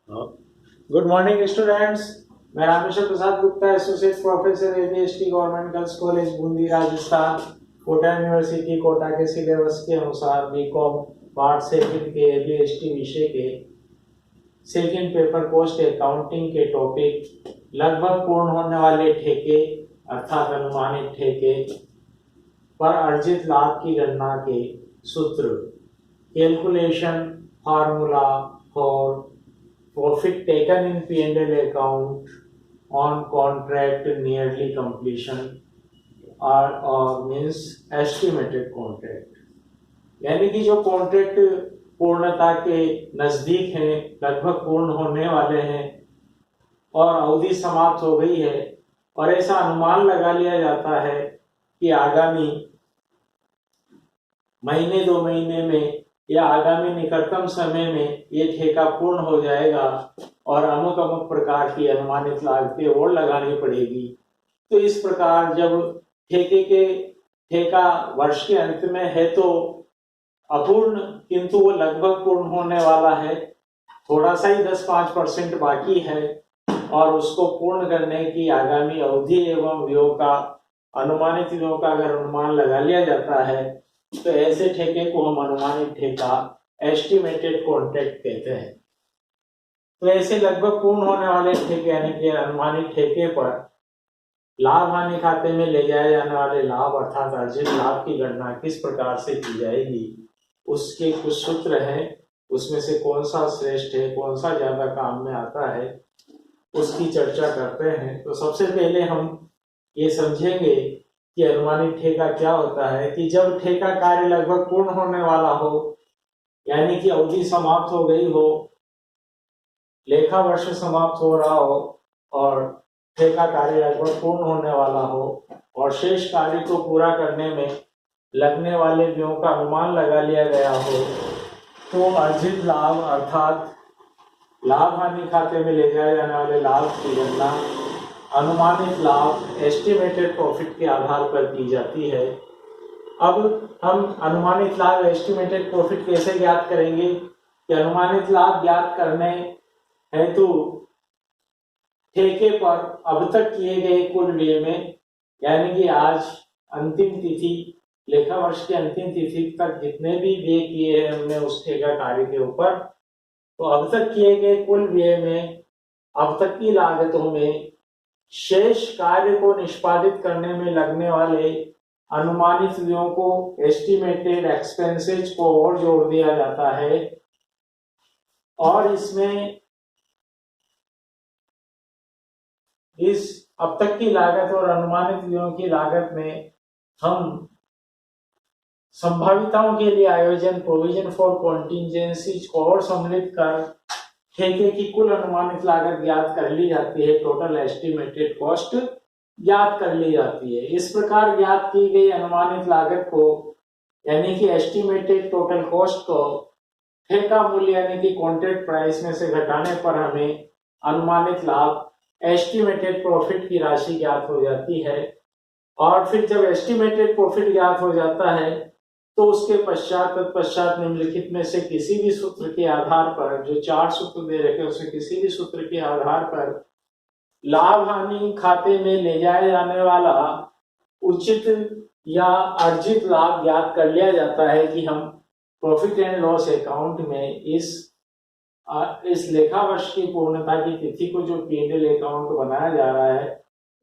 Good morning students. मैं Rameshwar Prasad Gupta, associate professor ABST government girls college Bundi Rajasthan, Kota university Kota के syllabus के अनुसार बीकॉम पार्ट सेकंड के एबीएसटी विषय के सेकंड पेपर कॉस्ट अकाउंटिंग के टॉपिक लगभग पूर्ण होने वाले ठेके अर्थात अनुमानित ठेके पर अर्जित लाभ की गणना के सूत्र calculation formula for profit taken in P&L account on contract nearly completion or means estimated contract, यानी कि जो कॉन्ट्रैक्ट पूर्णता के नजदीक हैं, लगभग पूर्ण होने वाले हैं और अवधि समाप्त हो गई है और ऐसा अनुमान लगा लिया जाता है कि आगामी महीने 2 महीने में या आगामी निकटतम समय में ये ठेका पूर्ण हो जाएगा और अमुक अमुक प्रकार की अनुमानित लागतें और लगानी पड़ेगी। तो इस प्रकार जब ठेका वर्ष के अंत में है तो अपूर्ण किंतु वो लगभग पूर्ण होने वाला है, थोड़ा सा ही 10-5% बाकी है और उसको पूर्ण करने की आगामी अवधि एवं व्ययों का अनुमानित व्ययों का अगर अनुमान लगा लिया जाता है तो ऐसे ठेके को हम अनुमानित ठेका एस्टिमेटेड कॉन्ट्रैक्ट कहते हैं। तो ऐसे लगभग पूर्ण होने वाले ठेके यानी कि अनुमानित ठेके पर लाभ हानि खाते में ले जाए जाने वाले लाभ अर्थात अर्जित लाभ की गणना किस प्रकार से की जाएगी, उसके कुछ सूत्र हैं। उसमें से कौन सा श्रेष्ठ है, कौन सा ज्यादा काम में आता है, उसकी चर्चा करते हैं। तो सबसे पहले हम ये समझेंगे कि अनुमानित ठेका क्या होता है। कि जब ठेका कार्य लगभग पूर्ण होने वाला हो यानी कि अवधि समाप्त हो गई हो, लेखा वर्ष समाप्त हो रहा हो और ठेका कार्य लगभग पूर्ण होने वाला हो और शेष कार्य को पूरा करने में लगने वाले व्ययों का अनुमान लगा लिया गया हो, तो अर्जित लाभ अर्थात लाभ हानि खाते में ले जाए जाने वाले लाभ की गणना अनुमानित लाभ एस्टिमेटेड प्रॉफिट के आधार पर की जाती है। अब हम अनुमानित लाभ एस्टिमेटेड प्रॉफिट कैसे ज्ञात करेंगे कि अनुमानित लाभ ज्ञात करने हेतु ठेके पर अब तक किए गए कुल व्यय में यानी कि आज अंतिम तिथि लेखा वर्ष की अंतिम तिथि तक जितने भी व्यय किए हैं हमने उस ठेका कार्य के ऊपर, तो अब तक किए गए कुल व्यय में अब तक की लागतों में शेष कार्य को निष्पादित करने में लगने वाले अनुमानित व्ययों को एस्टिमेटेड एक्सपेंसेस को और जोड़ दिया जाता है और इसमें इस अब तक की लागत और अनुमानित व्ययों की लागत में हम संभाविताओं के लिए आयोजन प्रोविजन फॉर कॉन्टिजेंसीज को और सम्मिलित कर ठेके की कुल अनुमानित लागत ज्ञात कर ली जाती है, टोटल एस्टिमेटेड कॉस्ट ज्ञात कर ली जाती है। इस प्रकार ज्ञात की गई अनुमानित लागत को यानी कि एस्टिमेटेड टोटल कॉस्ट को ठेका मूल्य यानी कि कॉन्ट्रैक्ट प्राइस में से घटाने पर हमें अनुमानित लाभ एस्टिमेटेड प्रॉफिट की राशि ज्ञात हो जाती है। और फिर जब एस्टिमेटेड प्रॉफिट ज्ञात हो जाता है तो उसके तत्पश्चात निम्नलिखित में से किसी भी सूत्र के आधार पर, जो 4 सूत्र दे रखे उसमें किसी भी सूत्र के आधार पर लाभ हानि खाते में ले जाए जाने वाला उचित या अर्जित लाभ ज्ञात कर लिया जाता है कि हम प्रॉफिट एंड लॉस अकाउंट में इस लेखा वर्ष की पूर्णता की तिथि को जो P&L अकाउंट बनाया जा रहा है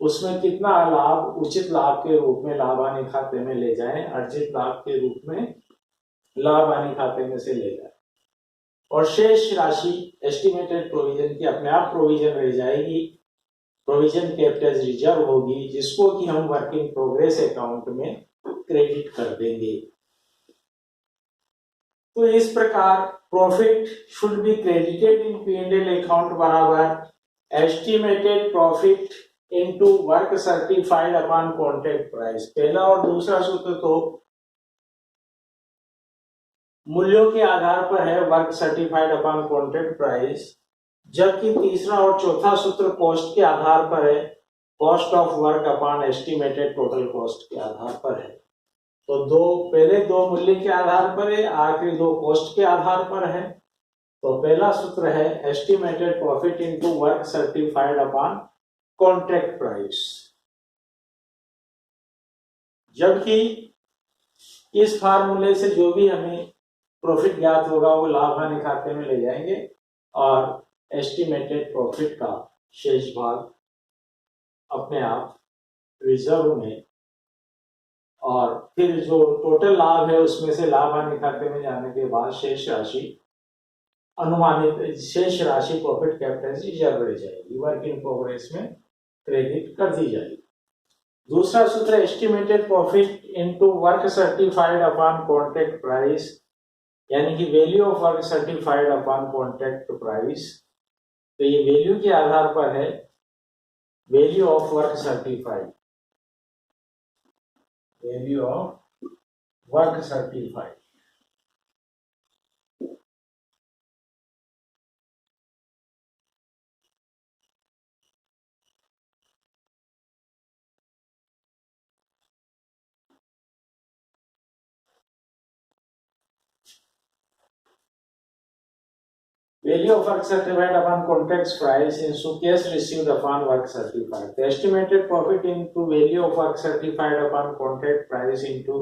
उसमें कितना लाभ उचित लाभ के रूप में लाभ हानि खाते में ले जाएं, अर्जित लाभ के रूप में लाभ हानि खाते में से ले जाएं और शेष राशि एस्टिमेटेड प्रोविजन की अपने आप प्रोविजन रह जाएगी, प्रोविजन केप्ट एज रिजर्व होगी, जिसको कि हम वर्क इन प्रोग्रेस अकाउंट में क्रेडिट कर देंगे। तो इस प्रकार profit should be credited in P&L account बराबर estimated profit into work certified upon contract price. पहला और दूसरा सूत्र तो मूल्यों के आधार पर है, work certified upon contract price, जबकि तीसरा और चौथा सूत्र कॉस्ट के आधार पर है, cost of work upon estimated total cost के आधार पर है। तो पहले दो मूल्य के आधार पर है, आखिरी 2 कॉस्ट के आधार पर है। तो पहला सूत्र है estimated profit into work certified upon contract price. जबकि इस फार्मूले से जो भी हमें प्रॉफिट ज्ञात होगा वो लाभ हानि खाते में ले जाएंगे और एस्टिमेटेड प्रॉफिट का शेष भाग अपने आप रिजर्व में, और फिर जो टोटल लाभ है उसमें से लाभ हानि खाते में जाने के बाद शेष राशि अनुमानित शेष राशि प्रॉफिट कैपिटल से रिजर्व रह जाएगी, वर्क इन प्रोग्रेस में क्रेडिट कर दी जाएगी। दूसरा सूत्र estimated profit into work certified upon contract price, यानी कि value of work certified upon contract price. तो ये वैल्यू के आधार पर है, value of work certified, value of work certified. Value of work certified upon contract price into cash received upon work certified. The estimated profit into value of work certified upon contract price into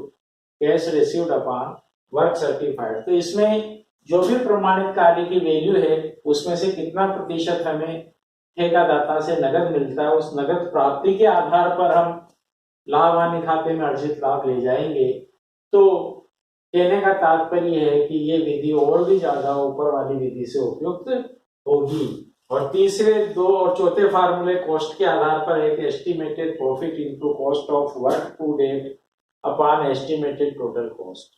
cash received upon work certified. तो इसमें जो भी प्रमाणित कार्य की value है उसमें से कितना प्रतिशत हमें ठेकादाता से नगद मिलता है, उस नगद प्राप्ति के आधार पर हम लाभ हानि खाते में अर्जित लाभ ले जाएंगे। तो कहने का तात्पर्य है कि ये विधि और भी ज्यादा ऊपर वाली विधि से उपयुक्त होगी। और तीसरे दो और चौथे फार्मूले कॉस्ट के आधार पर है कि estimated profit into cost of work to date upon estimated total cost,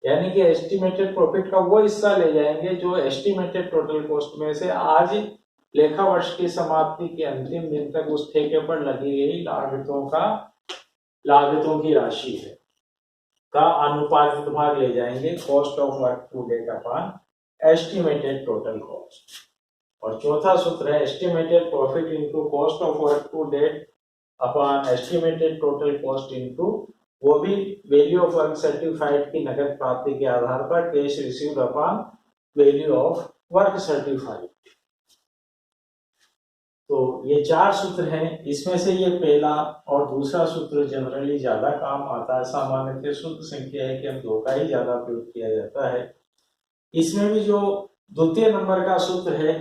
यानी कि एस्टिमेटेड प्रॉफिट का वो हिस्सा ले जाएंगे जो एस्टिमेटेड टोटल कॉस्ट में से आज लेखा वर्ष की समाप्ति के अंतिम दिन तक उस ठेके पर लगी गई लागतों की राशि है का अनुपातित भाग ले जाएंगे, cost of work to date upon estimated total cost. और चौथा सूत्र है estimated profit into cost of work to date upon estimated total cost into, वो भी वैल्यू ऑफ वर्क सर्टिफाइड की नगद प्राप्ति के आधार पर cash received upon value of work certified. तो ये चार सूत्र हैं, इसमें से ये पहला और दूसरा सूत्र जनरली ज्यादा काम आता है। सामान्यतः सूत्र संख्या है कि हम दो का ही ज्यादा प्रयोग किया जाता है। इसमें भी जो द्वितीय नंबर का सूत्र है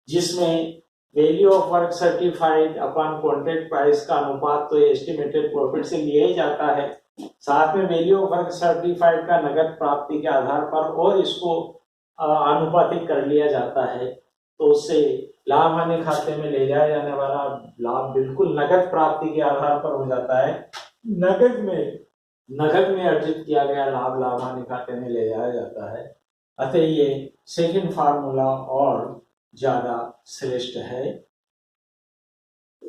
जिसमें value of work certified upon contract price का अनुपात तो एस्टिमेटेड प्रॉफिट से लिया ही जाता है, साथ में वैल्यू ऑफ वर्क सर्टिफाइड का नगद प्राप्ति के आधार पर और इसको अनुपातिक कर लिया जाता है। तो उससे लाभ हानि खाते में ले जाया जाने वाला लाभ बिल्कुल नगद प्राप्ति के आधार पर हो जाता है। नगद में अर्जित किया गया लाभ लाभ हानि खाते में ले जाया जाता है। अतः ये सेकंड फार्मूला और ज्यादा श्रेष्ठ है,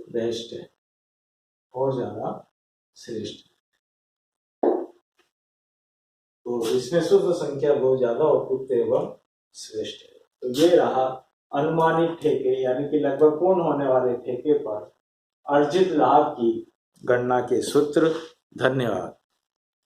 बेस्ट है और ज्यादा श्रेष्ठ है। तो इसमें सूत्र संख्या बहुत ज्यादा उपयुक्त एवं श्रेष्ठ है। तो ये रहा अनुमानित ठेके यानी कि लगभग पूर्ण होने वाले ठेके पर अर्जित लाभ की गणना के सूत्र। धन्यवाद।